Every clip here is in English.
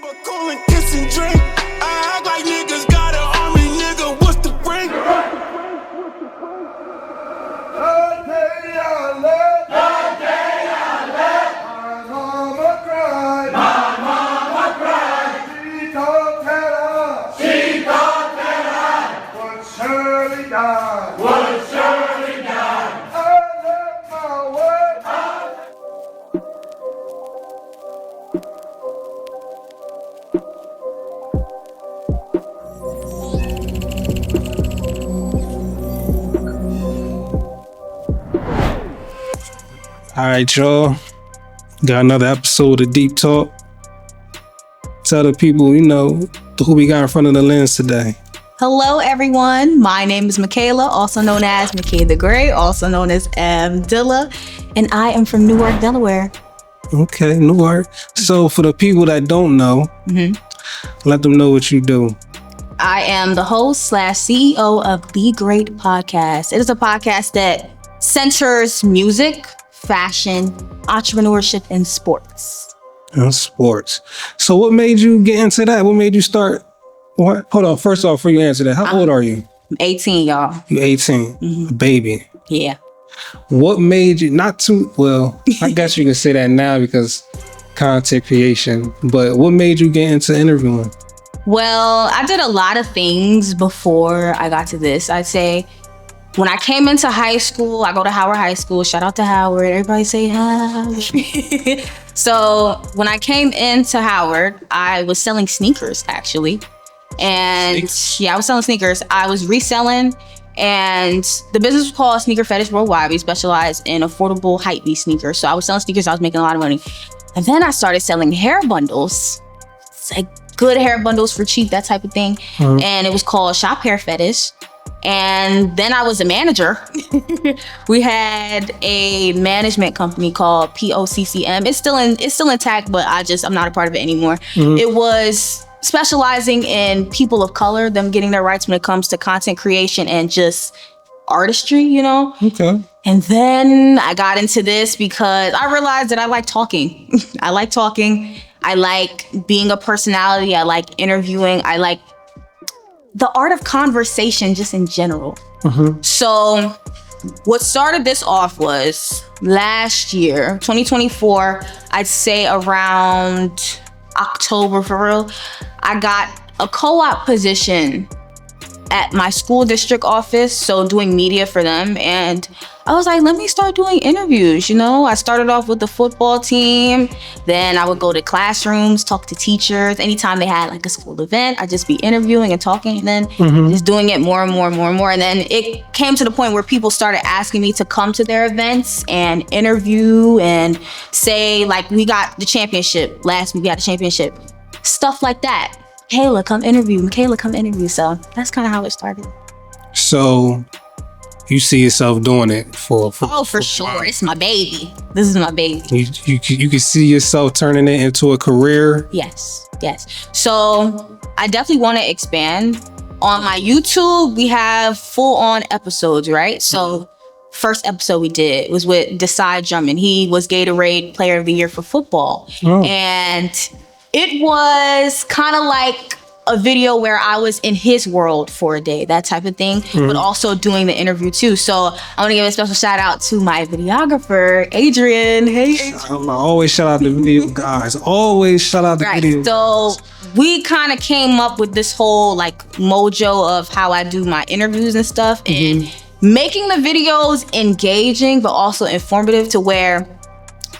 But call and kiss and drink. I act like niggas got an army, nigga. What's the rank? All right, y'all. Got another episode of Deep Talk. Tell the people, who we got in front of the lens today. Hello, everyone. My name is Michaela, also known as MIKAY the Great, also known as M. Dilla, and I am from Newark, Delaware. Okay, Newark. So for the people that don't know, let them know what you do. I am the host / CEO of The Great Podcast. It is a podcast that centers music, fashion, entrepreneurship, and sports. Sports. So what made you get into that? What made you start? What? Hold on. First off, before you answer that, how old are you? I'm 18, y'all. You're 18. A baby. Yeah. What made you I guess you can say that now because content creation, but what made you get into interviewing? Well, I did a lot of things before I got to this. I'd say when I came into high school, I go to Howard High School. Shout out to Howard. Everybody say hi. So when I came into Howard, I was selling sneakers, actually. And I was selling sneakers. I was reselling, and the business was called Sneaker Fetish Worldwide. We specialize in affordable hypebeast sneakers. So I was selling sneakers. I was making a lot of money. And then I started selling hair bundles. It's like good hair bundles for cheap, that type of thing. And it was called Shop Hair Fetish. And then I was a manager. We had a management company called POCCM. It's still intact, but I'm not a part of it anymore. It was specializing in people of color, them getting their rights when it comes to content creation and just artistry, Okay. And then I got into this because I realized that I like talking. I like talking. I like being a personality. I like interviewing. I like the art of conversation just in general. So what started this off was last year, 2024, I'd say around October for real, I got a co-op position at my school district office, so doing media for them. And I was like, let me start doing interviews. I started off with the football team, then I would go to classrooms, talk to teachers. Anytime they had like a school event, I'd just be interviewing and talking, and then just doing it more and more and more and more. And then it came to the point where people started asking me to come to their events and interview and say, like, we got the championship last week, we got the championship, stuff like that. Michaela, come interview. Michaela, come interview. So that's kind of how it started. So you see yourself doing it for sure. It's my baby. This is my baby. You can see yourself turning it into a career. Yes. So I definitely want to expand. On my YouTube, we have full-on episodes, right? So first episode we did was with Desai Drummond. He was Gatorade Player of the Year for football. And it was kind of like a video where I was in his world for a day, that type of thing, but also doing the interview too. So I want to give a special shout out to my videographer, Adrian. Hey, Adrian. I always shout out the video guys. Always shout out the video. So we kind of came up with this whole like mojo of how I do my interviews and stuff, and making the videos engaging, but also informative to where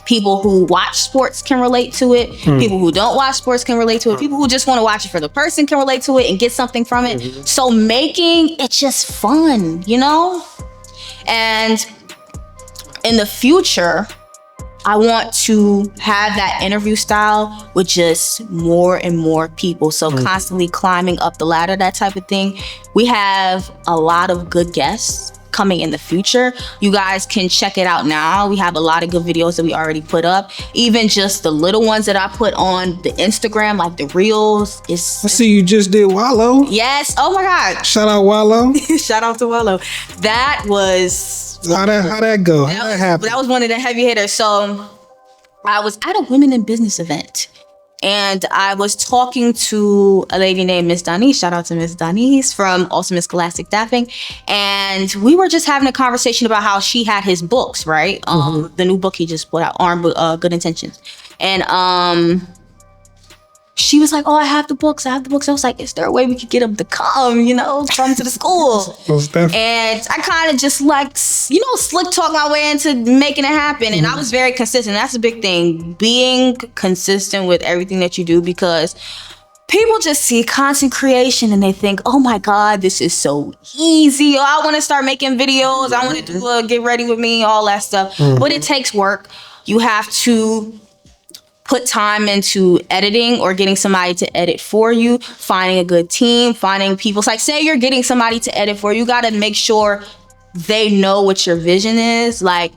people who watch sports can relate to it. People who don't watch sports can relate to it. People who just want to watch it for the person can relate to it and get something from it. So making it just fun, And in the future, I want to have that interview style with just more and more people. So constantly climbing up the ladder, that type of thing. We have a lot of good guests coming in the future. You guys can check it out now. We have a lot of good videos that we already put up. Even just the little ones that I put on the Instagram, like the reels. I see you just did Wallow. Yes. Oh my God. Shout out Wallow. Shout out to Wallow. That was... How'd that go? How'd that happen? That was one of the heavy hitters. So I was at a women in business event, And I was talking to a lady named Miss Donise. Shout out to Miss Donise from Ultimate Scholastic Staffing. And we were just having a conversation about how she had his books, right? The new book he just put out, Armed with Good Intentions. And she was like, oh, I have the books. I was like, is there a way we could get them to come to the school? And I kind of just slick talk my way into making it happen. And I was very consistent. That's a big thing. Being consistent with everything that you do, because people just see content creation and they think, oh my God, this is so easy. Oh, I want to start making videos. I want to do Get Ready With Me, all that stuff. But it takes work. You have to put time into editing or getting somebody to edit for you, finding a good team, finding people. It's like, say you're getting somebody to edit for you, got to make sure they know what your vision is. Like,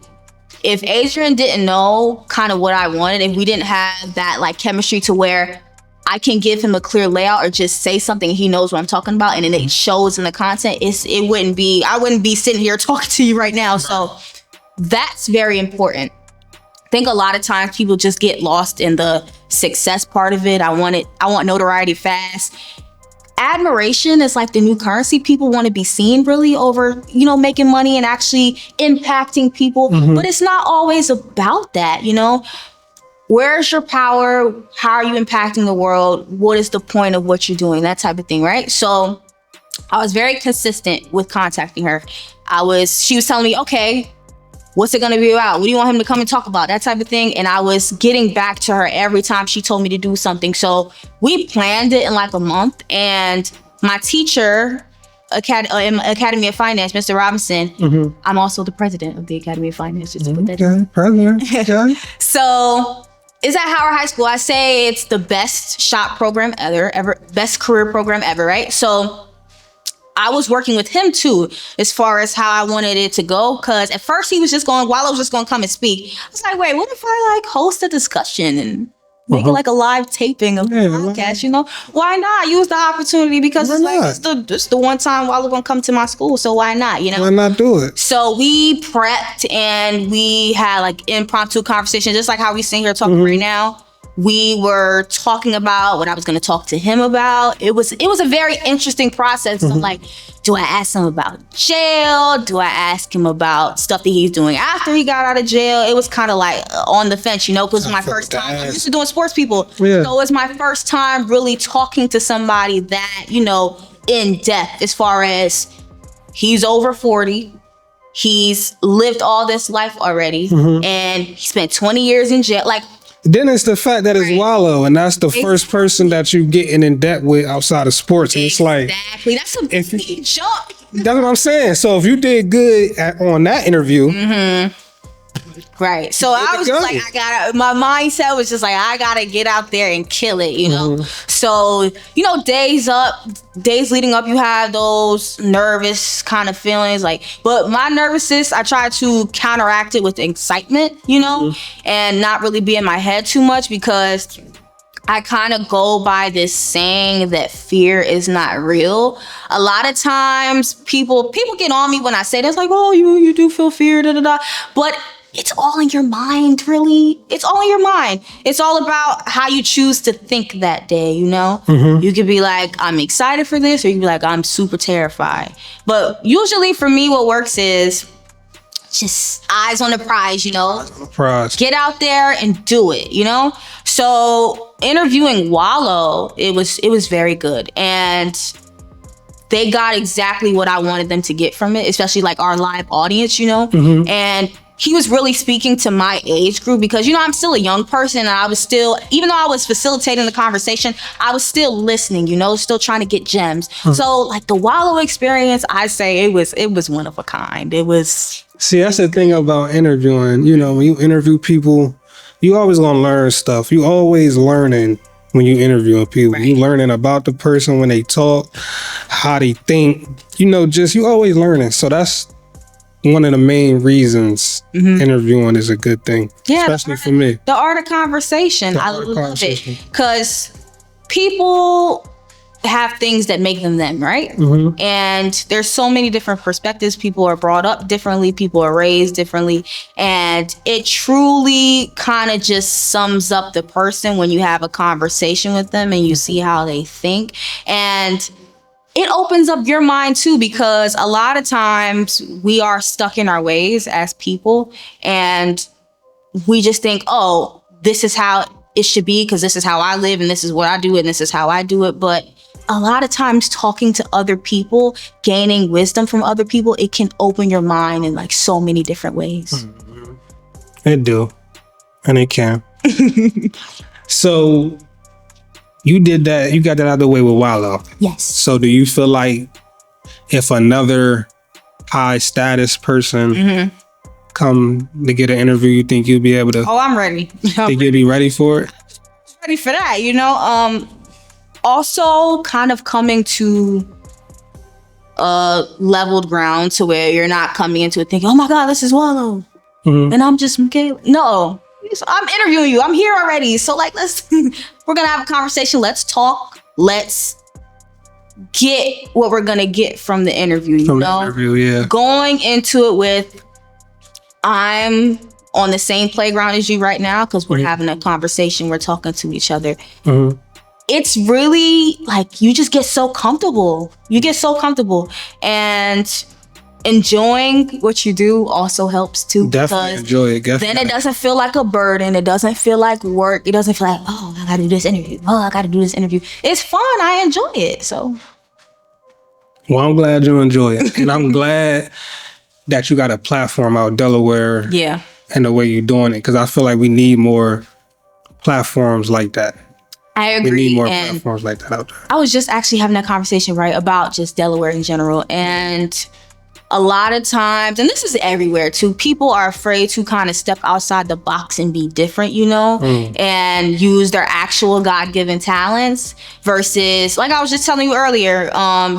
if Adrian didn't know kind of what I wanted, if we didn't have that like chemistry to where I can give him a clear layout or just say something he knows what I'm talking about, and then it shows in the content, I wouldn't be sitting here talking to you right now. So that's very important. I think a lot of times people just get lost in the success part of it. I want notoriety fast. Admiration is like the new currency. People want to be seen really over, making money and actually impacting people. But it's not always about that, Where's your power? How are you impacting the world? What is the point of what you're doing? That type of thing, right? So I was very consistent with contacting her. She was telling me, okay, what's it going to be about? What do you want him to come and talk about? That type of thing. And I was getting back to her every time she told me to do something. So we planned it in like a month. And my teacher, Academy of Finance, Mr. Robinson, I'm also the president of the Academy of Finance. Just to put that in. President. Okay. So it's at Howard High School. I say it's the best shop program ever, best career program ever, right? So I was working with him too, as far as how I wanted it to go. Cause at first he was just going, while I was just going to come and speak, I was like, wait, what if I host a discussion and make it like a live taping of the podcast, Why not use the opportunity? Because it's the one time Wallow gonna come to my school, so why not, Why not do it? So we prepped and we had like impromptu conversations, just like how we sit here talking right now. We were talking about what I was going to talk to him about. It was a very interesting process. So like, do I ask him about jail? Do I ask him about stuff that he's doing after he got out of jail? It was kind of like on the fence, because my first time. I'm used to doing sports people. Yeah. So it was my first time really talking to somebody that, in depth, as far as he's over 40. He's lived all this life already. And he spent 20 years in jail. Like, then it's the fact that it's Wallow, and that's the first person that you getting in depth with outside of sports. And it's like, exactly, that's a big jump. That's what I'm saying. So if you did good on that interview, right? So I was just like, my mindset was just like, I gotta get out there and kill it, So days leading up, you have those nervous kind of feelings, but my nervousness, I try to counteract it with excitement, and not really be in my head too much, because I kind of go by this saying that fear is not real. A lot of times people get on me when I say that's like, oh, you do feel fear, but it's all in your mind, really. It's all in your mind. It's all about how you choose to think that day, You could be like, I'm excited for this, or you could be like, I'm super terrified. But usually for me, what works is just eyes on the prize, Get out there and do it, So interviewing Wallow, it was very good. And they got exactly what I wanted them to get from it, especially like our live audience, And he was really speaking to my age group, because, I'm still a young person, and I was still, even though I was facilitating the conversation, I was still listening, still trying to get gems. So like the Wallow experience, I say it was one of a kind. It was. See, that's the thing about interviewing. When you interview people, you always gonna learn stuff. You always learning when you interviewing people. Right. You learning about the person when they talk, how they think. You always learning. So that's one of the main reasons interviewing is a good thing, especially for me. The art of conversation. I love it, because people have things that make them, right? And there's so many different perspectives. People are brought up differently. People are raised differently. And it truly kind of just sums up the person when you have a conversation with them and you see how they think. And it opens up your mind too, because a lot of times we are stuck in our ways as people and we just think, oh, this is how it should be because this is how I live and this is what I do and this is how I do it. But a lot of times talking to other people, gaining wisdom from other people, it can open your mind in like so many different ways. It do. And it can. So you did that, you got that out of the way with Wallow. Yes. So do you feel like if another high status person come to get an interview, you think you'll be able to? Oh, I'm ready. Think you'll be ready for it? Ready for that, you know? Also kind of coming to a leveled ground to where you're not coming into it thinking, oh my God, this is Wallow. And I'm just MIKAY. No, I'm interviewing you. I'm here already. So like, we're gonna have a conversation. Let's talk. Let's get what we're gonna get from the interview, you know? Interview, yeah. Going into it with, I'm on the same playground as you right now because we're having a conversation. We're talking to each other. It's really like you just get so comfortable. You get so comfortable, and enjoying what you do also helps too. Definitely enjoy it. Definitely. Then it doesn't feel like a burden. It doesn't feel like work. It doesn't feel like, oh, I gotta do this interview. Oh, I gotta do this interview. It's fun. I enjoy it. So. Well, I'm glad you enjoy it, and I'm glad that you got a platform out Delaware. Yeah. And the way you're doing it, because I feel like we need more platforms like that. I agree. We need more and platforms like that out there. I was just actually having a conversation, right, about just Delaware in general. And a lot of times, and this is everywhere too, people are afraid to kind of step outside the box and be different, you know, and use their actual God-given talents versus, like I was just telling you earlier,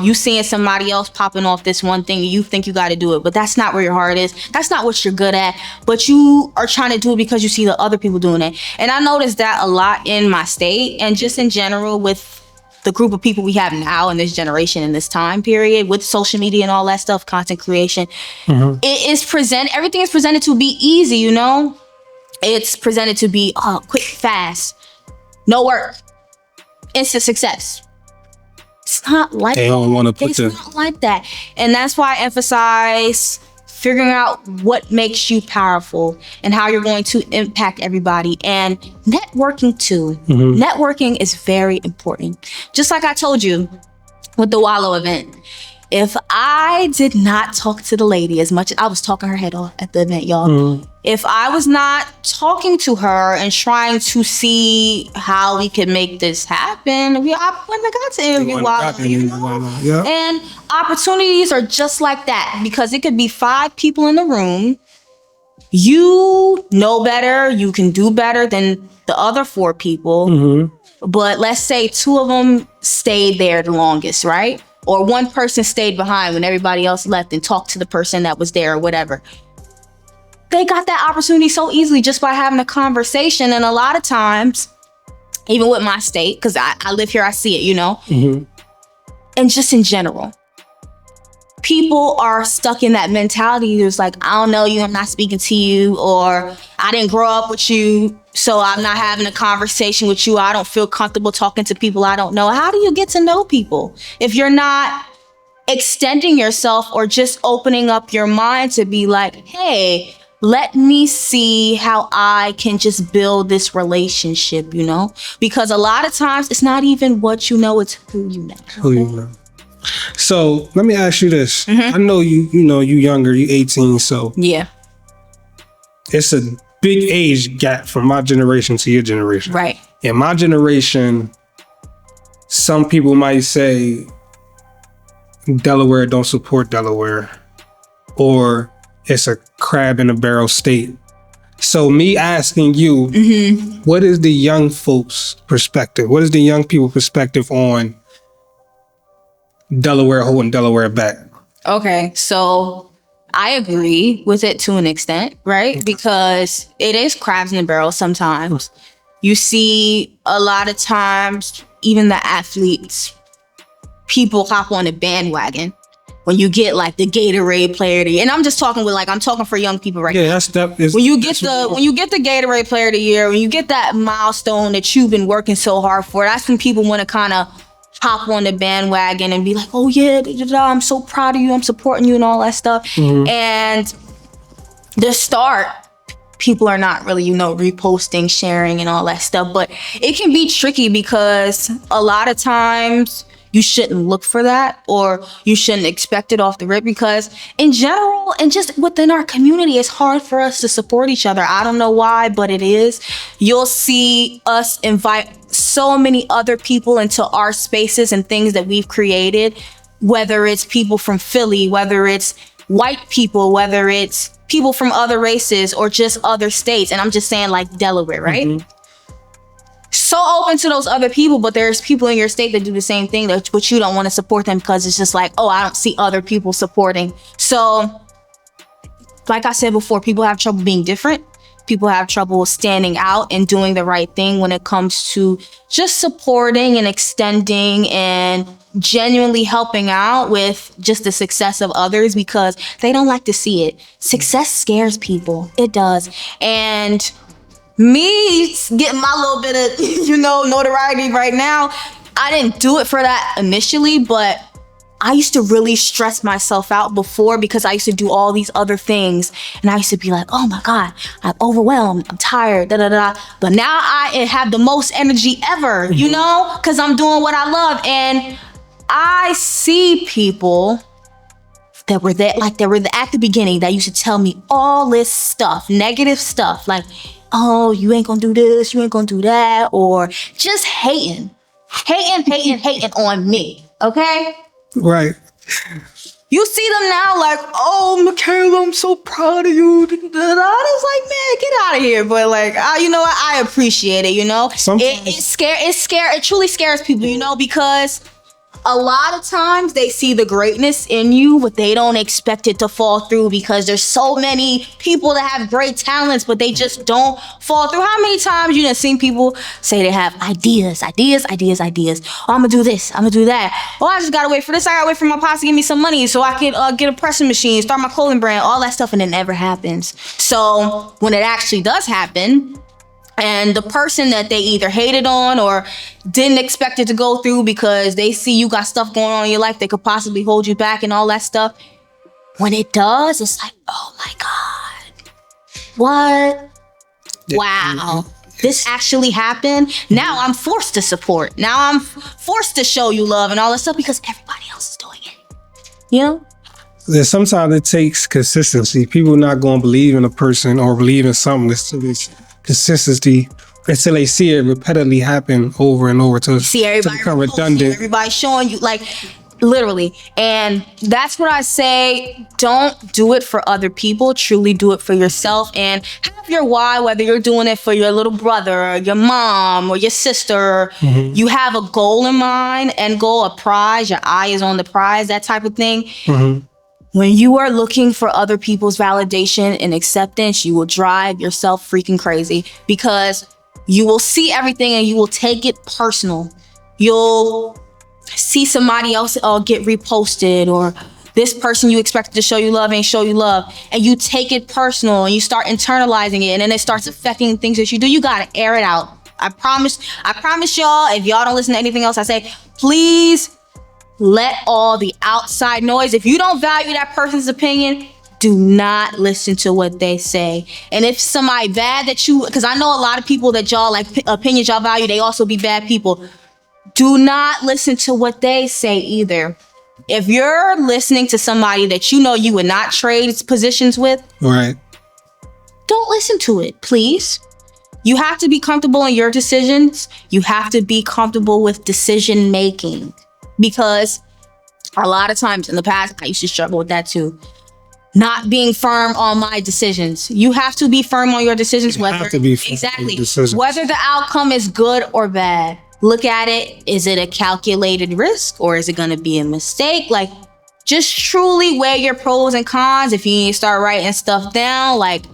you seeing somebody else popping off this one thing and you think you got to do it, but that's not where your heart is. That's not what you're good at, but you are trying to do it because you see the other people doing it. And I noticed that a lot in my state and just in general with the group of people we have now in this generation, in this time period, with social media and all that stuff, content creation, it is everything is presented to be easy, you know? It's presented to be quick, fast, no work, instant success. It's not like They don't want to put it's not like that. And that's why I emphasize figuring out what makes you powerful and how you're going to impact everybody, and networking too. Networking is very important. Just like I told you with the Wallow event, if I did not talk to the lady as much as I was talking her head off at the event, y'all, if I was not talking to her and trying to see how we could make this happen, I wouldn't have got to interview Wallow, you know? Yeah. And opportunities are just like that, because it could be 5 people in the room. You know better, you can do better than the other 4 people. But let's say 2 of them stayed there the longest, right? Or 1 person stayed behind when everybody else left and talked to the person that was there or whatever. They got that opportunity so easily just by having a conversation. And a lot of times, even with my state, because I live here, I see it, you know? And just in general, people are stuck in that mentality. It's like, I don't know you, I'm not speaking to you, or I didn't grow up with you, so I'm not having a conversation with you. I don't feel comfortable talking to people I don't know. How do you get to know people if you're not extending yourself or just opening up your mind to be like, hey, let me see how I can just build this relationship, you know? Because a lot of times it's not even what you know, it's who you know. Who you know. So let me ask you this. I know you younger, you 18, so Yeah. it's a big age gap from my generation to your generation. Right. In my generation, some people might say Delaware don't support Delaware, or it's a crab in a barrel state. So me asking you, what is the young folks' perspective? What is the young people perspective on Delaware holding Delaware back? Okay, so I agree with it to an extent, right? Because it is crabs in the barrel sometimes. You see a lot of times, even the athletes people hop on the bandwagon. When you get like the Gatorade player of the year, and I'm just talking with I'm talking for young people right now. When you get the Gatorade player of the year, when you get that milestone that you've been working so hard for, that's when people want to kind of hop on the bandwagon and be like, oh yeah, I'm so proud of you, I'm supporting you and all that stuff. And the start, people are not really, reposting, sharing and all that stuff. But it can be tricky because a lot of times you shouldn't look for that, or you shouldn't expect it off the rip, because in general and just within our community, it's hard for us to support each other. I don't know why, but it is. You'll see us invite so many other people into our spaces and things that we've created, whether it's people from Philly, whether it's white people, whether it's people from other races or just other states. And I'm just saying like Delaware, right? So open to those other people, but there's people in your state that do the same thing, but you don't want to support them because it's just like, oh, I don't see other people supporting. So like I said before, people have trouble being different. People have trouble standing out and doing the right thing when it comes to just supporting and extending and genuinely helping out with just the success of others, because they don't like to see it. Success scares people. It does. And me getting my little bit of, notoriety right now, I didn't do it for that initially, but I used to really stress myself out before because I used to do all these other things. And I used to be like, oh my God, I'm overwhelmed, I'm tired, But now I have the most energy ever, because I'm doing what I love. And I see people that were there, like they were at the beginning, that used to tell me all this stuff, negative stuff, like, oh, you ain't gonna do this, you ain't gonna do that, or just hating on me, okay? Right. You see them now like, oh, Michaela, I'm so proud of you. I was like, man, get out of here. But like, you know what? I appreciate it, It truly scares people, because a lot of times they see the greatness in you, but they don't expect it to fall through because there's so many people that have great talents, but they just don't fall through. How many times you done seen people say they have ideas? Oh, I'm gonna do this, I'm gonna do that. Oh, I just gotta wait for this. I gotta wait for my pops to give me some money so I can get a pressing machine, start my clothing brand, all that stuff, and it never happens. So when it actually does happen, and the person that they either hated on or didn't expect it to go through because they see you got stuff going on in your life that could possibly hold you back and all that stuff, when it does, it's like, oh my God, what? Wow, this actually happened. Now I'm forced to support. Now I'm forced to show you love and all that stuff because everybody else is doing it. Sometimes it takes consistency. People not going to believe in a person or believe in something that's consistency until they see it repeatedly happen over and over to become redundant. Everybody showing you, like, literally. And that's what I say. Don't do it for other people. Truly do it for yourself, and have your why, whether you're doing it for your little brother or your mom or your sister. You have a goal in mind, end goal, a prize, your eye is on the prize, that type of thing. When you are looking for other people's validation and acceptance, you will drive yourself freaking crazy, because you will see everything and you will take it personal. You'll see somebody else get reposted, or this person you expected to show you love ain't show you love, and you take it personal and you start internalizing it, and then it starts affecting things that you do. You gotta air it out. I promise y'all, if y'all don't listen to anything else I say, please let all the outside noise. If you don't value that person's opinion, do not listen to what they say. And if somebody bad because I know a lot of people that y'all like opinions y'all value, they also be bad people. Do not listen to what they say either. If you're listening to somebody that you would not trade positions with, right, don't listen to it, please. You have to be comfortable in your decisions. You have to be comfortable with decision making. Because a lot of times in the past, I used to struggle with that too. Not being firm on my decisions. You have to be firm on your decisions. Whether the outcome is good or bad. Look at it. Is it a calculated risk, or is it going to be a mistake? Like, just truly weigh your pros and cons. If you need to start writing stuff down, like,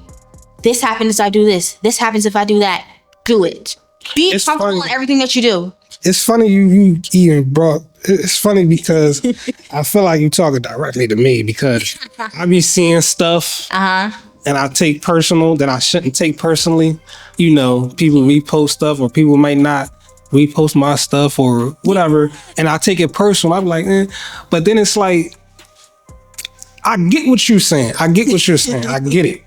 this happens if I do this. This happens if I do that. Do it. Be comfortable in everything that you do. It's funny you even brought. It's funny because I feel like you talking directly to me because I be seeing stuff and I take personal that I shouldn't take personally. You know, people repost stuff or people might not repost my stuff or whatever, and I take it personal. I'm like, but then it's like, I get what you're saying. I get it.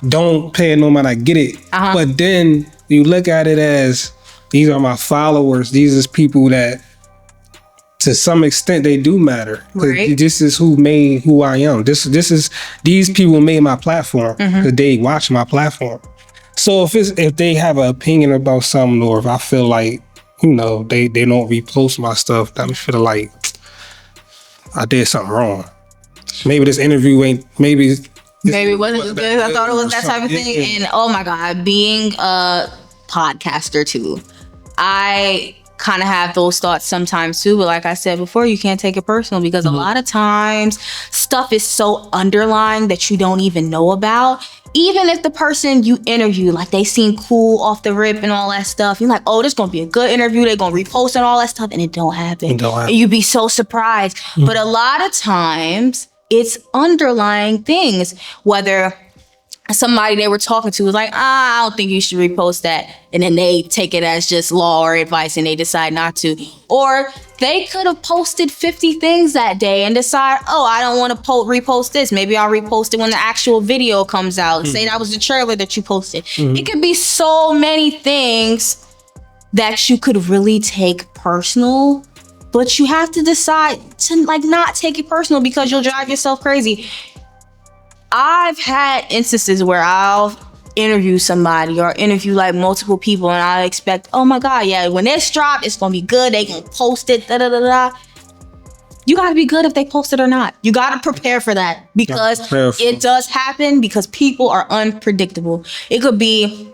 Don't pay it no mind. I get it. But then you look at it as, these are my followers. These is people that, to some extent, they do matter. Right. This is who made who I am. These people made my platform because they watch my platform. So if they have an opinion about something, or if I feel like, you know, they don't repost my stuff, that me feel like I did something wrong. Maybe this interview ain't. Maybe it wasn't as good as I thought it was. That type of thing. Yeah. And oh my God, being a podcaster too, I kind of have those thoughts sometimes too. But like I said before, you can't take it personal because a lot of times stuff is so underlying that you don't even know about. Even if the person you interview, like they seem cool off the rip and all that stuff, you're like, oh, this is gonna be a good interview. They're gonna repost and all that stuff, and it don't happen. And you'd be so surprised. But a lot of times it's underlying things, whether somebody they were talking to was like, I don't think you should repost that. And then they take it as just law or advice and they decide not to. Or they could have posted 50 things that day and decide, oh, I don't want to repost this. Maybe I'll repost it when the actual video comes out. Say that was the trailer that you posted. It could be so many things that you could really take personal, but you have to decide to like not take it personal because you'll drive yourself crazy. I've had instances where I'll interview somebody or interview like multiple people and I expect, oh my God, yeah, when this dropped, it's gonna be good. They gonna post it, da da da da. You gotta be good if they post it or not. You gotta prepare for that because it does happen because people are unpredictable. It could be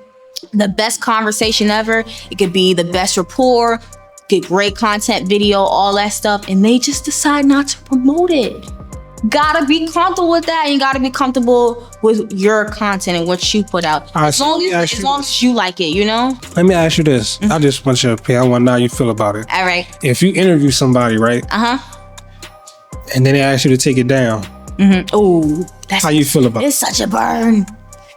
the best conversation ever. It could be the best rapport, get great content, video, all that stuff, and they just decide not to promote it. Gotta be comfortable with that, and you gotta be comfortable with your content and what you put out. As long as you like it, you know? Let me ask you this. I just want your opinion. I want to know how you feel about it. All right. If you interview somebody, right? And then they ask you to take it down. Oh, that's how you feel about it? It's such a burn.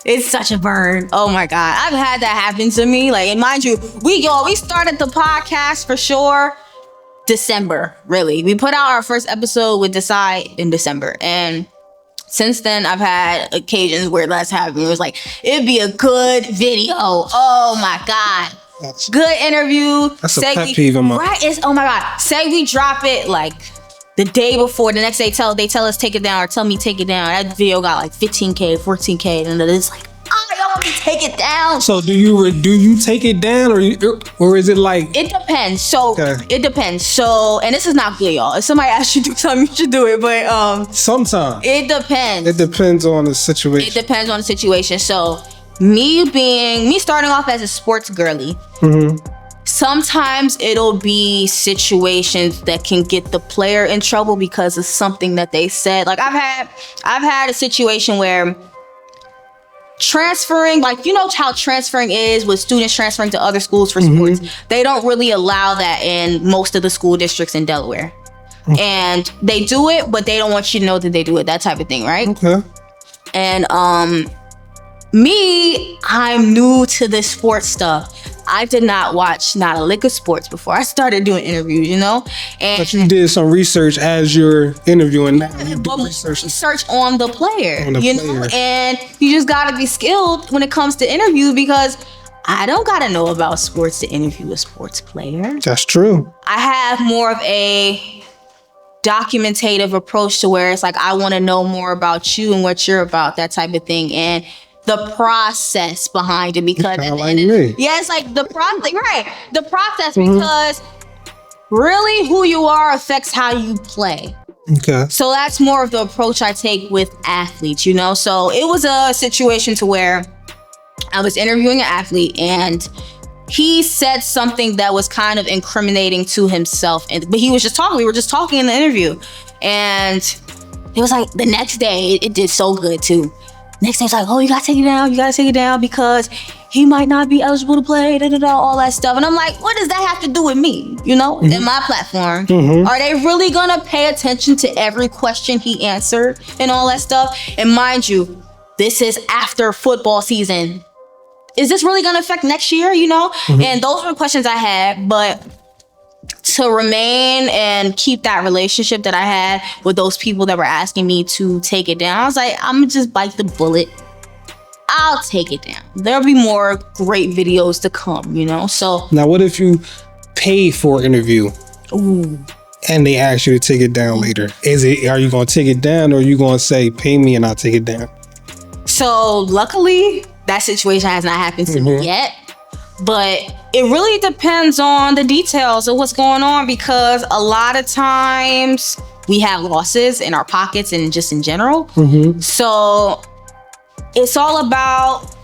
It's such a burn. Oh my God. I've had that happen to me. Like, and mind you, we started the podcast for sure December, really. We put out our first episode with Decide in December. And since then, I've had occasions where that's happened. It was like, it'd be a good video. Oh my God. Good interview. That's a pet peeve of mine. Right? Oh my God. Say we drop it like the day before, the next day they tell us take it down or tell me take it down. That video got like 15K, 14K, and it's like, oh, y'all want me to take it down. So do you take it down or is it like? It depends. So It depends. So, and this is not good, y'all. If somebody asks you to do something, you should do it. But sometimes it depends. It depends on the situation. It depends on the situation. So me starting off as a sports girly. Sometimes it'll be situations that can get the player in trouble because of something that they said. Like I've had a situation where transferring, like, you know how transferring is with students transferring to other schools for sports. They don't really allow that in most of the school districts in Delaware. And they do it, but they don't want you to know that they do it, that type of thing, right? Okay. And I'm new to this sports stuff. I did not watch not a lick of sports before I started doing interviews, you know? But you did some research as you're interviewing now. You do research on the player, know? And you just gotta be skilled when it comes to interview because I don't gotta know about sports to interview a sports player. That's true. I have more of a documentative approach to where it's like, I wanna know more about you and what you're about, that type of thing. And the process behind it because it's like the process, right? The process because really who you are affects how you play. Okay. So that's more of the approach I take with athletes, you know? So it was a situation to where I was interviewing an athlete and he said something that was kind of incriminating to himself. But we were just talking in the interview. And it was like the next day, it did so good too. Next day it's like, oh, you gotta take it down. You gotta take it down because he might not be eligible to play, all that stuff. And I'm like, what does that have to do with me? You know, in my platform. Are they really gonna pay attention to every question he answered and all that stuff? And mind you, this is after football season. Is this really gonna affect next year, you know? And those were the questions I had, but to remain and keep that relationship that I had with those people that were asking me to take it down, I was like, I'm gonna just bite the bullet. I'll take it down. There'll be more great videos to come, you know? So now what if you pay for an interview and they ask you to take it down later? Are you gonna take it down, or are you gonna say, pay me and I'll take it down? So luckily, that situation has not happened to me yet. But it really depends on the details of what's going on, because a lot of times we have losses in our pockets and just in general. So it's all about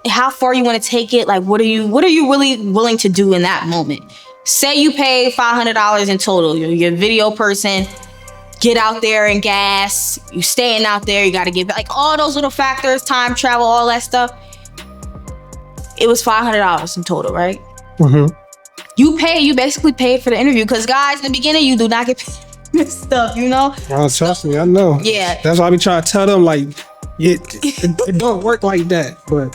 how far you want to take it. Like, what are you really willing to do in that moment? Say you pay $500 in total. You're a video person. Get out there and gas. You staying out there. You got to get back. Like all those little factors, time, travel, all that stuff. It was $500 in total, right? You basically paid for the interview, because guys, in the beginning, you do not get paid for this stuff, you know? Oh, trust me, I know. Yeah. That's why I be trying to tell them, like, it don't work like that. But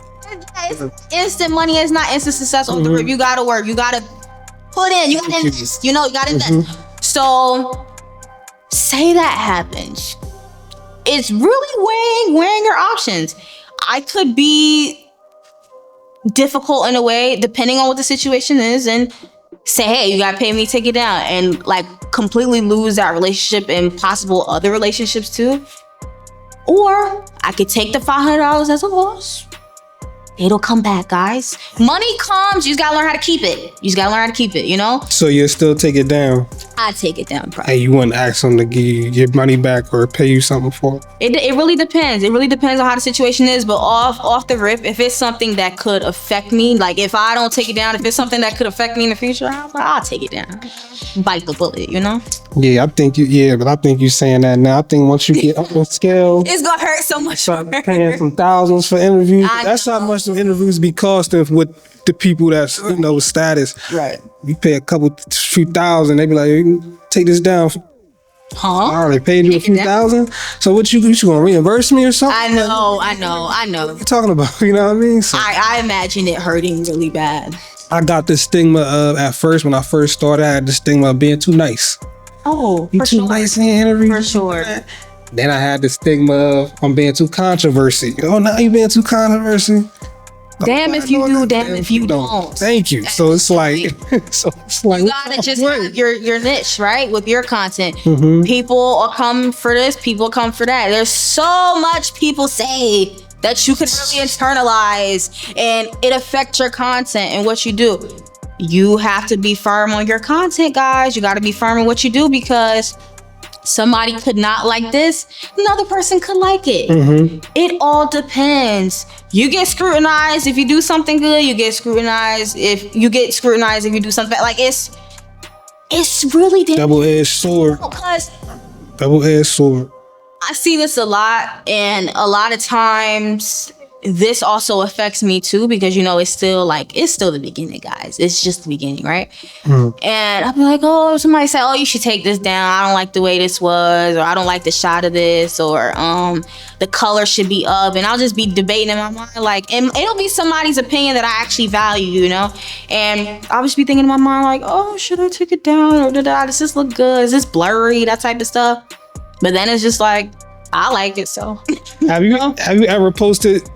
it's instant money. It's not instant success on the rip. You gotta work. You gotta put in. You gotta invest. You know, you gotta invest. So, say that happens. It's really weighing your options. I could be difficult in a way, depending on what the situation is, and say, hey, you gotta pay me, take it down, and like completely lose that relationship and possible other relationships too. Or I could take the $500 as a loss. It'll come back, guys. Money comes, you just gotta learn how to keep it. You know? So you'll still take it down? I'd take it down, probably. Hey, you wouldn't ask them to give you your money back or pay you something for it? It really depends. It really depends on how the situation is. But off the rip, if it's something that could affect me, like if I don't take it down, if it's something that could affect me in the future, I'll take it down. Bite the bullet, you know? Yeah, I think you saying that now. I think once you get up on scale, it's gonna hurt so much. Start paying some thousands for interviews. That's how much the interviews be costing with the people that's, you know, with status. Right. You pay a few thousand, they be like, take this down. Huh? They paid you a few thousand? So what you gonna reimburse me or something? I know. What you talking about? You know what I mean? So, I imagine it hurting really bad. I got this stigma of, at first, when I first started, I had the stigma of being too nice. Oh, You too nice in interviews. For sure. Then I had the stigma of I'm being too controversy. Oh, now you being too controversy. Damn if you do, damn if you don't. Thank you. So it's like, you gotta just have your niche, right? With your content. People will come for this, people come for that. There's so much people say that you could really internalize, and it affects your content and what you do. You have to be firm on your content, guys. You got to be firm in what you do, because somebody could not like this, another person could like it. It all depends. You get scrutinized if you do something good. You get scrutinized if you do something bad. Like it's really double-edged sword. Double-edged sword. I see this a lot, and a lot of times this also affects me too, because, you know, it's still the beginning, guys. It's just the beginning, right? And I'll be like, oh, somebody said, oh, you should take this down. I don't like the way this was, or I don't like the shot of this, or the color should be up. And I'll just be debating in my mind, like, and it'll be somebody's opinion that I actually value, you know? And I'll just be thinking in my mind, like, oh, should I take it down? Or does this look good? Is this blurry? That type of stuff. But then it's just like, I like it, so. Have you ever posted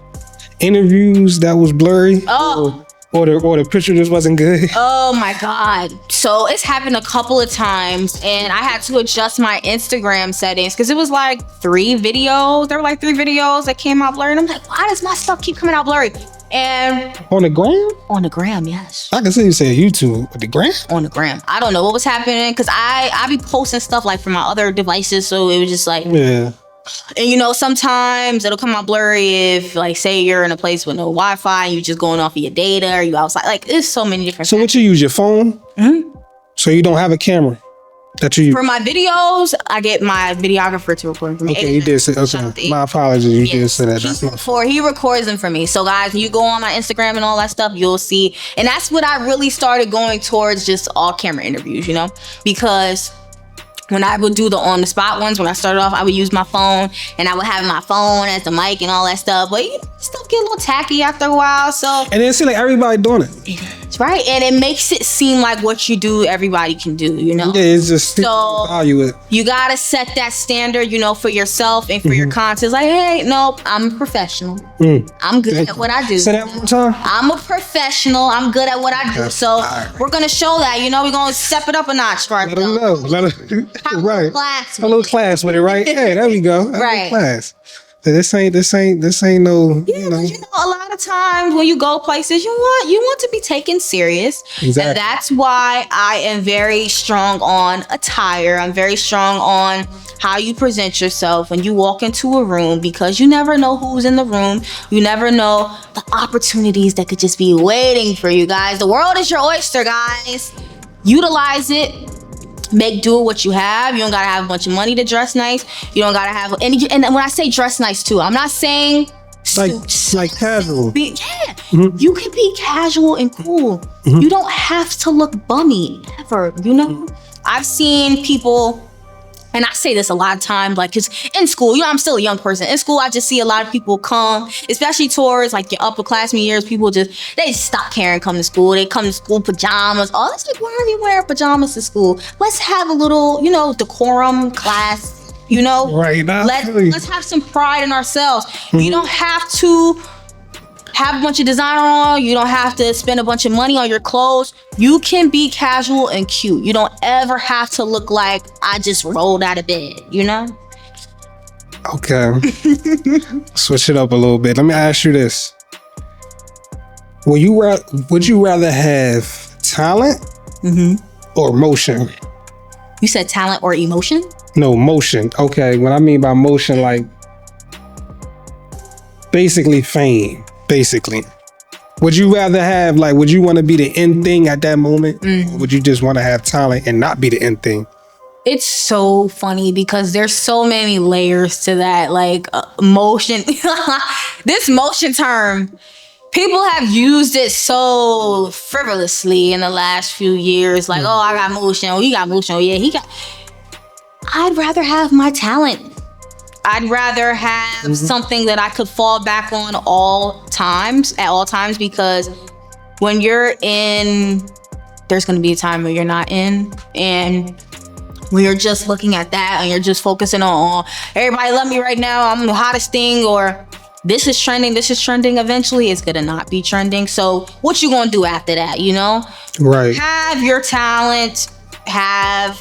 interviews that was blurry? Oh. Or the picture just wasn't good? Oh my God. So it's happened a couple of times, and I had to adjust my Instagram settings, because it was like 3 videos. There were like 3 videos that came out blurry. And I'm like, why does my stuff keep coming out blurry? And on the gram? On the gram, yes. I can see you say YouTube, but the gram? On the gram. I don't know what was happening, because I be posting stuff like from my other devices, so it was just like, yeah. And you know, sometimes it'll come out blurry if, like, say you're in a place with no Wi-Fi and you're just going off of your data, or you outside. Like, there's so many different. So what, you use your phone? So you don't have a camera? That you For my videos, I get my videographer to record for me. okay, you did say okay. My apologies, you did say that. That's my He records them for me. So guys, when you go on my Instagram and all that stuff, you'll see. And that's what I really started going towards, just all camera interviews, you know, because when I would do the on the spot ones, when I started off, I would use my phone and I would have my phone as the mic and all that stuff. But stuff get a little tacky after a while. So and then see like everybody doing it. Right, and it makes it seem like what you do, everybody can do, you know? Yeah, it's just so value it. You gotta set that standard, you know, for yourself and for your content. Like, hey, nope, I'm a professional. I'm good at what I do. Say that one more time. I'm a professional. I'm good at what I do. So we're gonna show that, you know, we're gonna step it up a notch, right? Let them know. Right. Class. A little class with it, right? Hey, there we go. Right. Class. This ain't no. Yeah, you know. but you know, a lot of times when you go places, you want to be taken serious. Exactly. And that's why I am very strong on attire. I'm very strong on how you present yourself when you walk into a room, because you never know who's in the room. You never know the opportunities that could just be waiting for you guys. The world is your oyster, guys. Utilize it. Make do with what you have. You don't gotta have a bunch of money to dress nice. You don't gotta have and when I say dress nice too, I'm not saying suits. Like casual. You can be casual and cool. You don't have to look bummy ever, you know? I've seen people, and I say this a lot of times, like, cause in school, you know, I'm still a young person. In school, I just see a lot of people come, especially towards like your upperclassmen years, they just stop caring, come to school. They come to school pajamas. Oh, it's like, why are you wearing pajamas to school? Let's have a little, you know, decorum class, you know? Right. Let's have some pride in ourselves. You don't have to have a bunch of designer on. You don't have to spend a bunch of money on your clothes. You can be casual and cute. You don't ever have to look like I just rolled out of bed, you know? Okay. Switch it up a little bit. Let me ask you this. Would you rather have talent or motion? You said talent or emotion? No, motion. Okay. What I mean by motion, like basically fame. Basically, would you rather have would you want to be the end thing at that moment? Or would you just want to have talent and not be the end thing? It's so funny because there's so many layers to that. Like motion, this motion term, people have used it so frivolously in the last few years. Like, oh, I got motion. Oh, he got motion. Oh, yeah, he got. I'd rather have my talent. I'd rather have something that I could fall back on at all times, because when you're in, there's going to be a time where you're not in. And when you're just looking at that and you're just focusing on, everybody love me right now, I'm the hottest thing, or this is trending, eventually it's going to not be trending. So what you going to do after that, you know? Right. Have your talent, have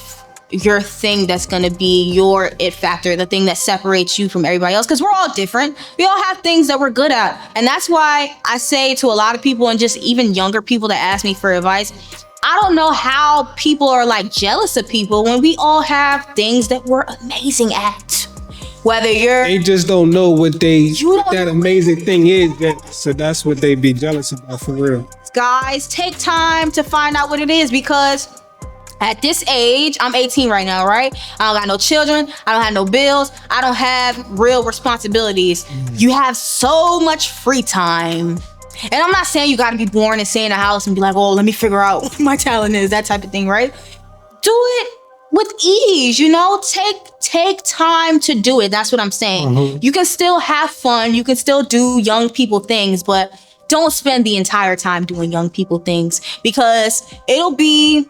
your thing that's gonna be your it factor, the thing that separates you from everybody else, because we're all different. We all have things that we're good at, and that's why I say to a lot of people, and just even younger people that ask me for advice, I don't know how people are like jealous of people when we all have things that we're amazing at. Whether they just don't know what that amazing thing is, so that's what they be jealous about, for real. Guys, take time to find out what it is, because at this age, I'm 18 right now, right? I don't got no children. I don't have no bills. I don't have real responsibilities. You have so much free time. And I'm not saying you got to be born and stay in a house and be like, oh, let me figure out what my talent is, that type of thing, right? Do it with ease, you know? Take time to do it. That's what I'm saying. You can still have fun. You can still do young people things, but don't spend the entire time doing young people things, because it'll be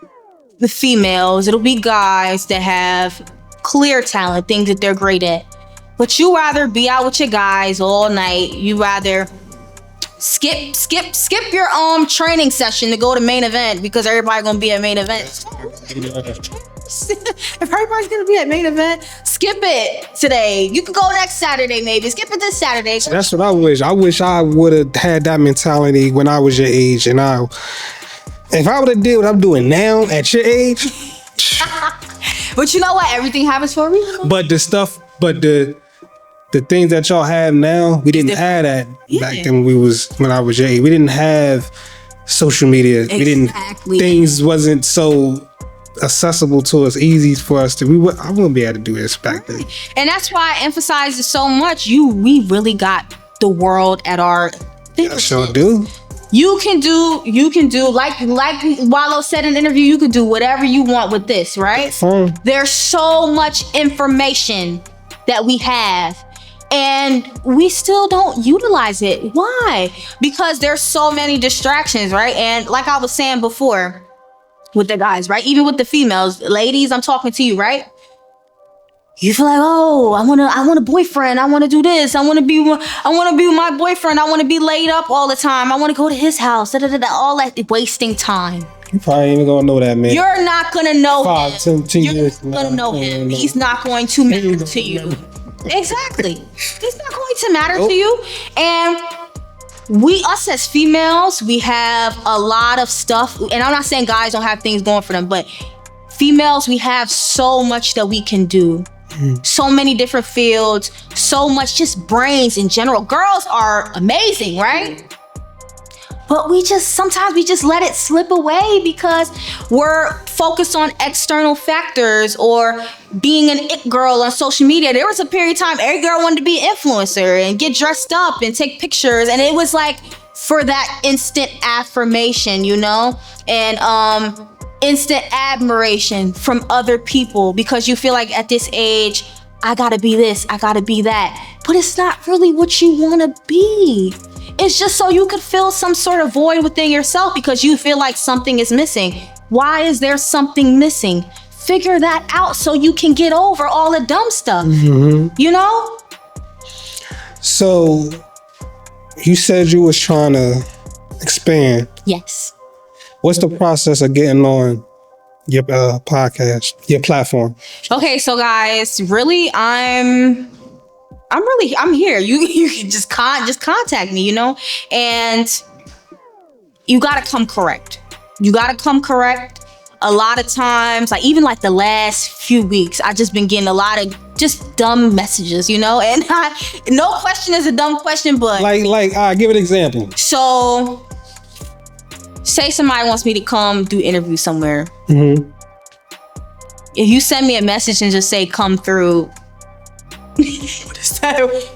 the females, it'll be guys that have clear talent, things that they're great at. But you rather be out with your guys all night. You rather skip your training session to go to main event, because everybody gonna be at main event. If everybody's gonna be at main event, skip it today. You can go next Saturday, maybe. Skip it this Saturday. That's what I wish. I wish I would have had that mentality when I was your age, and if I would have did what I'm doing now at your age. But you know what? Everything happens for a reason. But the things that y'all have now, we didn't have that back then when I was your age. We didn't have social media. Exactly. Things wasn't so accessible to us, easy for us to. I wouldn't be able to do this back then. And that's why I emphasize it so much. We really got the world at our fingertips. I sure do. You can do like Wallow said in the interview, you could do whatever you want with this, right? There's so much information that we have and we still don't utilize it. Why? Because there's so many distractions, right? And like I was saying before with the guys, right? Even with the females, ladies, I'm talking to you, right? You feel like, oh, I want a boyfriend. I want to do this. I want to be with my boyfriend. I want to be laid up all the time. I want to go to his house. All that wasting time. You probably ain't even gonna know that man. You're not gonna know him. 10 years. You're not gonna know him. He's not going to matter to you. Exactly. He's not going to matter to you. And us as females, we have a lot of stuff. And I'm not saying guys don't have things going for them, but females, we have so much that we can do. So many different fields, so much just brains in general. Girls are amazing, right? But sometimes we just let it slip away because we're focused on external factors or being an it girl on social media. There was a period of time every girl wanted to be an influencer and get dressed up and take pictures. And it was like for that instant affirmation, and instant admiration from other people because you feel like at this age, I gotta be this, I gotta be that. But it's not really what you wanna be. It's just so you could fill some sort of void within yourself because you feel like something is missing. Why is there something missing? Figure that out so you can get over all the dumb stuff, So, you said you was trying to expand. Yes. What's the process of getting on your podcast, your platform? Okay, so guys, really, I'm here. You can just contact me, and you gotta come correct. A lot of times, like even like the last few weeks, I've just been getting a lot of just dumb messages, and no question is a dumb question, but give an example. So, say somebody wants me to come do interview somewhere. Mm-hmm. If you send me a message and just say come through,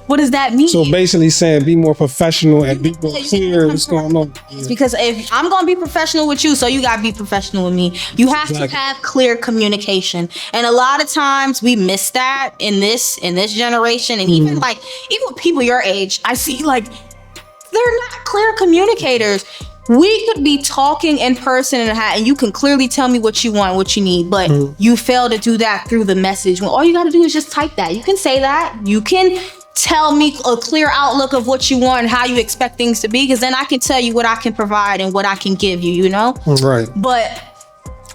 what does that mean? So basically saying be more professional and be more clear what's going on. It's because if I'm gonna be professional with you, so you gotta be professional with me. You have to have clear communication. And a lot of times we miss that in this generation. And even with people your age, I see like they're not clear communicators. We could be talking in person and you can clearly tell me what you want, what you need, but you fail to do that through the message. When all you got to do is just type that. You can say that. You can tell me a clear outlook of what you want and how you expect things to be, because then I can tell you what I can provide and what I can give you, Right. But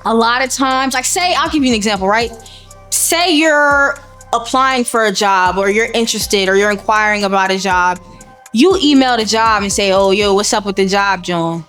a lot of times, I'll give you an example, right? Say you're applying for a job or you're interested or you're inquiring about a job. You email the job and say, oh, yo, what's up with the job, John?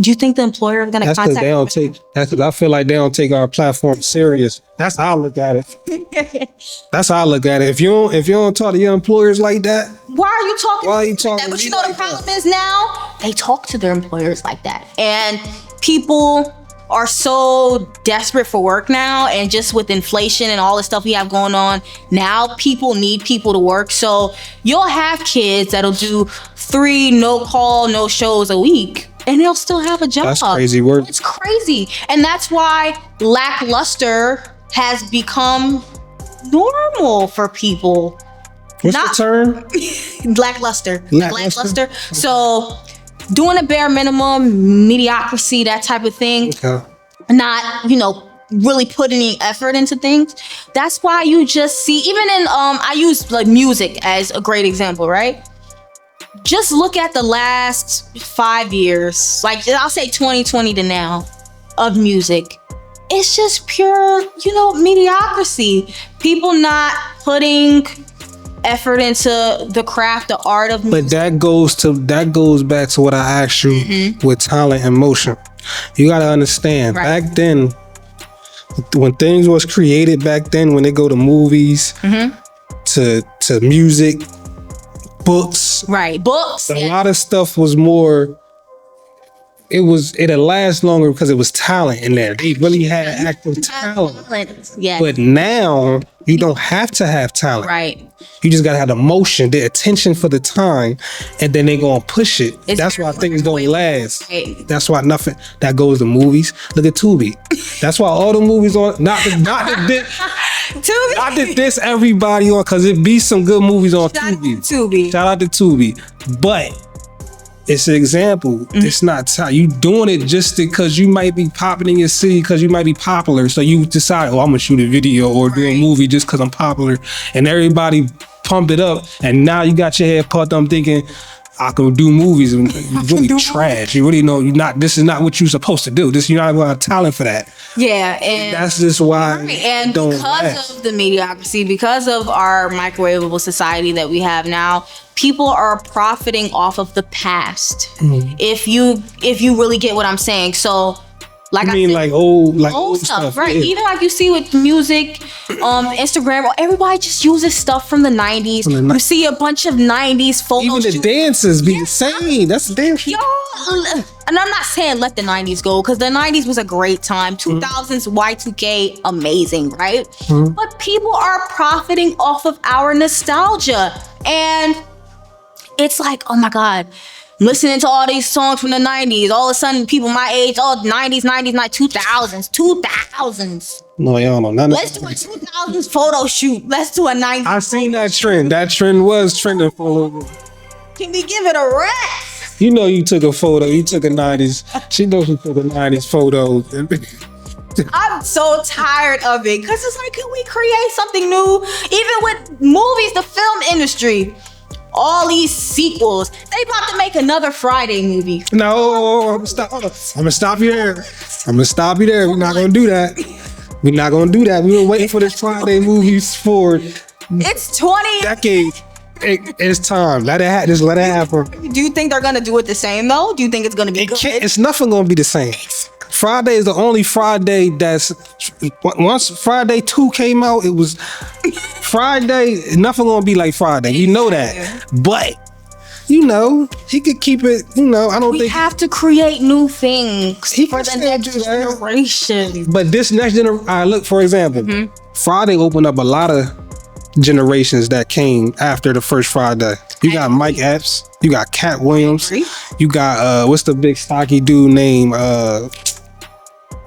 Do you think the employer is going to contact you? That's because I feel like they don't take our platform serious. That's how I look at it. If you don't talk to your employers like that, why are you talking? Like that? But you know the problem is now they talk to their employers like that, and people are so desperate for work now, and just with inflation and all the stuff we have going on now, people need people to work. So you'll have kids that'll do 3 no call, no shows a week, and they'll still have a job. That's crazy work. It's crazy. And that's why lackluster has become normal for people. What's the term? Lackluster. So doing a bare minimum, mediocrity, that type of thing. Okay. Not, really put any effort into things. That's why you just see, even in, I use like music as a great example, right? Just look at the last 5 years, like I'll say 2020 to now, of music. It's just pure, mediocrity. People not putting effort into the craft, the art of music. But that goes back to what I asked you with talent and motion. You got to understand, back then, when things was created back then, when they go to movies, to music, books. Right, books. A lot of stuff was more it'll last longer because it was talent in there. They really had active talent. Yeah. But now you don't have to have talent. Right. You just gotta have the motion, the attention for the time, and then they gonna push it. That's why things don't last. Right. That's why nothing that goes to movies. Look at Tubi. That's why all the movies on not to diss everybody on, cause it be some good movies on Tubi. Shout out to Tubi. But it's an example. It's not you doing it just because you might be popping in your city, because you might be popular. So you decide, oh, I'm gonna shoot a video or do a movie just because I'm popular, and everybody pump it up, and now you got your head pumped up thinking I can do movies, and you really trash. You really know you're not. This is not what you're supposed to do. You're not gonna have talent for that. Yeah, and that's just why. Right. And because of the mediocrity, because of our microwavable society that we have now, people are profiting off of the past. If you really get what I'm saying. So like old stuff, right? Yeah. Even like you see with music, Instagram, everybody just uses stuff from the 90s. You see a bunch of 90s photos. Even the dances be the same. That's the damn shit. And I'm not saying let the 90s go, because the 90s was a great time. 2000s, Y2K, amazing, right? But people are profiting off of our nostalgia. And it's like, oh my God, listening to all these songs from the 90s, all of a sudden people my age, all 90s, 2000s. No, y'all know none of Let's do a 2000s photo shoot. Let's do a 90s. I seen that trend. That trend was trending for a little bit. Can we give it a rest? You know you took a photo. You took a 90s. She knows you took a 90s photo. I'm so tired of it, because it's like, can we create something new? Even with movies, the film industry, all these sequels. They about to make another Friday movie. No, I'm gonna stop you there. We're not gonna do that. We're not gonna do that. We were waiting for this Friday movies for it's 20 decades. It's time. Just let it happen. Do you think they're gonna do it the same though? Do you think it's gonna be good? It's nothing gonna be the same. Friday is the only Friday that's once Friday 2 came out, it was Friday. Nothing gonna be like Friday. You know that, but you know he could keep it. You know, I don't think we have to create new things for the next generation. But this next generation, look, for example, Friday opened up a lot of generations that came after the first Friday. You got Mike Epps, you got Cat Williams, you got what's the big stocky dude name?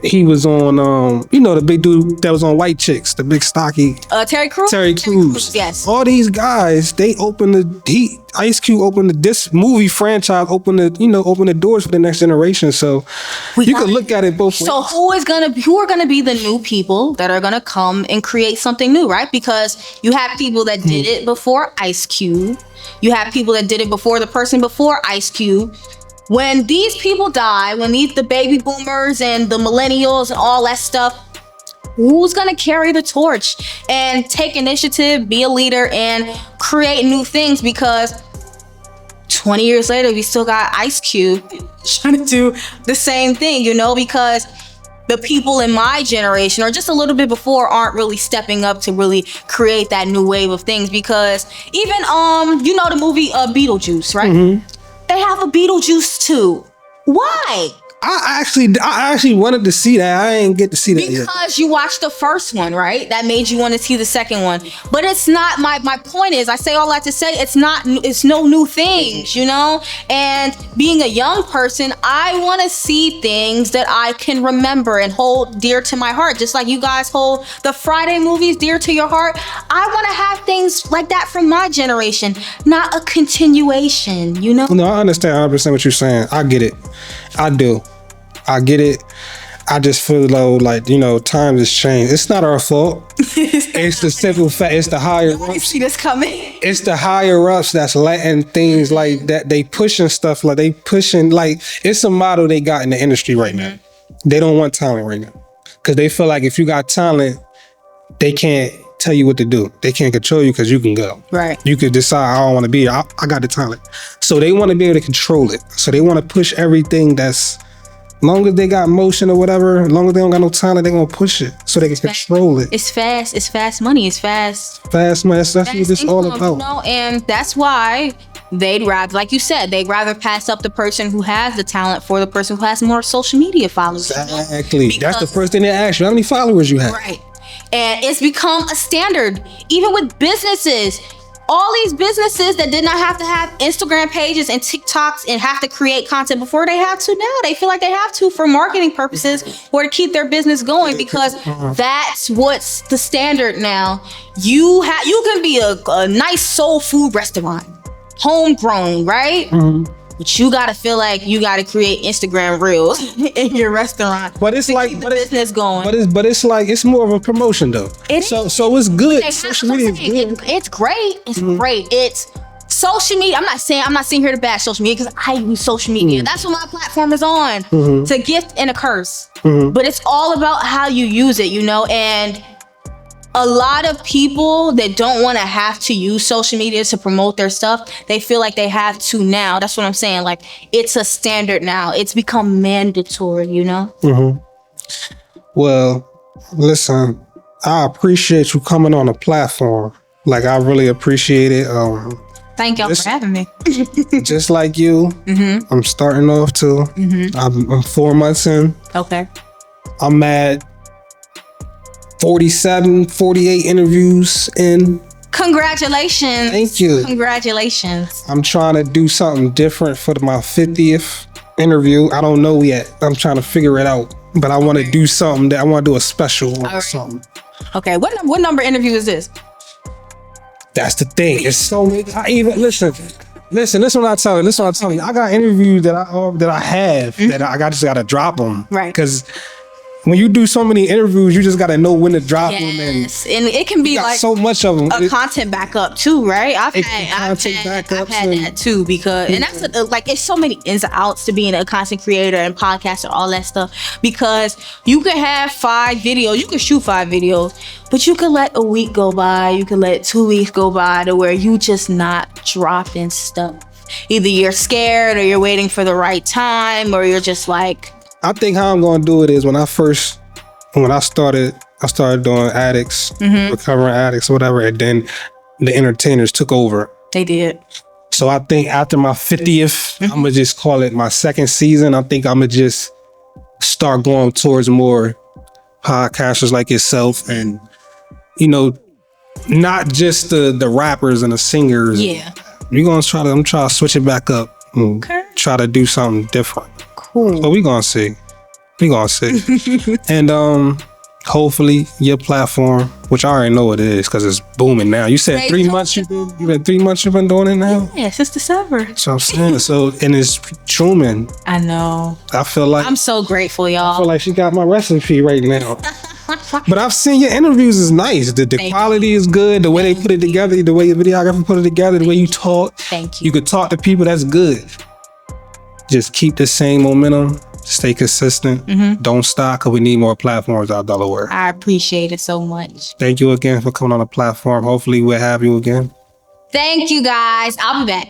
He was on the big dude that was on White Chicks, the big stocky Terry Crews. Yes. All these guys, they opened Ice Cube opened this movie franchise, opened the doors for the next generation. So you could look at it both ways. So who are gonna be the new people that are gonna come and create something new, right? Because you have people that did it before Ice Cube. You have people that did it before the person before Ice Cube. When these people die, when the baby boomers and the millennials and all that stuff, who's gonna carry the torch and take initiative, be a leader, and create new things? Because 20 years later, we still got Ice Cube trying to do the same thing, because the people in my generation, or just a little bit before, aren't really stepping up to really create that new wave of things. Because even the movie Beetlejuice, right? They have a Beetlejuice too. Why? I actually wanted to see that. I didn't get to see that yet. Because you watched the first one, right? That made you want to see the second one. But it's not, my point is, I say all that to say, it's no new things, And being a young person, I want to see things that I can remember and hold dear to my heart. Just like you guys hold the Friday movies dear to your heart. I want to have things like that from my generation, not a continuation, No, I understand 100% what you're saying. I get it. I do. I get it. I just feel like times has changed. It's not our fault. It's the simple fact. It's the higher ups. You see this coming? It's the higher ups that's letting things like that. They pushing stuff it's a model they got in the industry right now. They don't want talent right now because they feel like if you got talent, they can't tell you what to do. They can't control you because you can go. Right. You could decide, I don't want to be here. I got the talent. So they want to be able to control it. So they want to push everything that's, long as they got motion or whatever, as long as they don't got no talent, they're going to push it so they can control it. It's fast money. It's fast. Fast money. That's what it's all about. And that's why they'd rather, like you said, they'd rather pass up the person who has the talent for the person who has more social media followers. Exactly. That's the first thing they ask you. How many followers you have? Right. And it's become a standard, even with businesses. All these businesses that did not have to have Instagram pages and TikToks and have to create content before, they have to now. They feel like they have to for marketing purposes or to keep their business going, because that's what's the standard now. You can be a nice soul food restaurant, homegrown, right? Mm-hmm. But you gotta feel like you gotta create Instagram reels in your restaurant. But it's like keep the business going. But it's like it's more of a promotion though. So it's good. Social media is good. It's great. It's great. It's social media. I'm not sitting here to bash social media, because I use social media. That's what my platform is on. It's a gift and a curse. But it's all about how you use it, and a lot of people that don't want to have to use social media to promote their stuff, they feel like they have to now. That's what I'm saying. Like, it's a standard now. It's become mandatory, Well, listen, I appreciate you coming on the platform. Like, I really appreciate it. Thank y'all for having me. Just like you, I'm starting off too. I'm 4 months in. Okay. I'm at 48 interviews in. Congratulations. Thank you. Congratulations. I'm trying to do something different for my 50th interview. I don't know yet. I'm trying to figure it out. But I want to do something I want to do a special one or something. Okay, what number interview is this? That's the thing. It's so many. Listen, what I tell you. I got interviews that I have that I just gotta drop them. Right. Because when you do so many interviews, you just gotta know when to drop them. Yes, and it can be like so much of them. A content backup too, right? I've had that too, because and that's it's so many ins and outs to being a content creator and podcaster, all that stuff. Because you can have 5 videos, you can shoot 5 videos, but you can let a week go by, you can let 2 weeks go by to where you just not dropping stuff. Either you're scared, or you're waiting for the right time, or you're just like. I think how I'm gonna do it is when I started doing addicts, recovering addicts, or whatever, and then the entertainers took over. They did. So I think after my 50th, I'm gonna just call it my second season. I think I'm gonna just start going towards more podcasters like yourself, and not just the rappers and the singers. Yeah. I'm trying to switch it back up and try to do something different. Cool. But we gonna see. And hopefully your platform, which I already know what it is because it's booming now. You said 3 months you've been 3 months you've been doing it now? Yeah, since December. So I'm saying and it's Truman. I know. I feel like I'm so grateful, y'all. I feel like she got my recipe right now. But I've seen your interviews is nice. The quality is good. The way they put it together, the way your videographer put it together, the way you talk. Thank you. You could talk to people. That's good. Just keep the same momentum. Stay consistent. Don't stop, because we need more platforms out Delaware. I appreciate it so much. Thank you again for coming on the platform. Hopefully we'll have you again. Thank you, guys. I'll be back.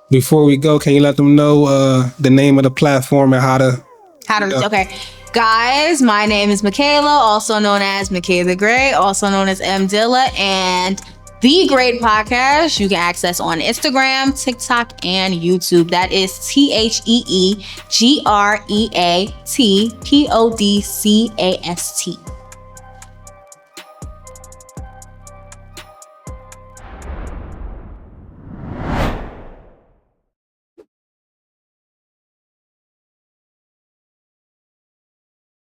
Before we go, can you let them know the name of the platform and how to... Okay. Guys, my name is Michaela, also known as MIKAY the Great, also known as M Dilla, and The Great Podcast you can access on Instagram, TikTok, and YouTube. That is TheeGreatPodcast.